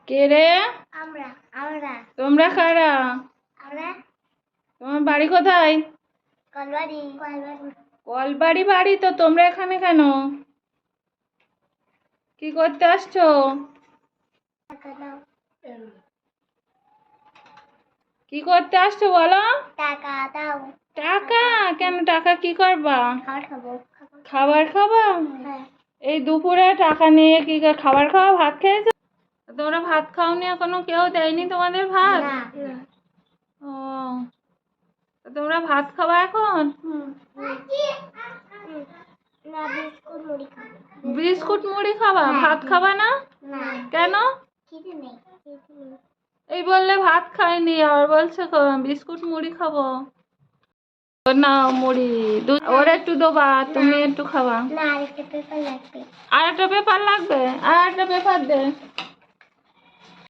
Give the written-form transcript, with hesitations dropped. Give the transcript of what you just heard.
কে রে? আমরা আমরা তোমরা কারা? আমরা তোমার বাড়ি কোথায়? কলবাড়ি কলবাড়ি কলবাড়ি বাড়ি, তো তোমরা এখানে কেন? কি করতে আসছো? টাকা দাও কি করতে আসছো বলো? টাকা দাও। টাকা? কেন টাকা কি করবা? খাবার খাবো খাবার খাবা? হ্যাঁ এই দুপুরে টাকা নিয়ে কি খাবার খাওয়া? ভাত খেয়েছো? তোমরা ভাত খাওনি এখনো? কেউ দেয়নি তোমাদের ভাত? না ও, তো তোমরা ভাত খাবা এখন? না বিস্কুট মুড়ি খাবো। বিস্কুট মুড়ি খাবা? ভাত খাবা না? না কেন? খিদে নেই এই বললে ভাত খাইনি, আর বলছে বিস্কুট মুড়ি খাবো। না মুড়ি ওর একটু দেবা, তুমি একটু খাবা। না আরেকটা পেপার লাগবে। আর একটা পেপার লাগবে? আর একটা পেপার দে।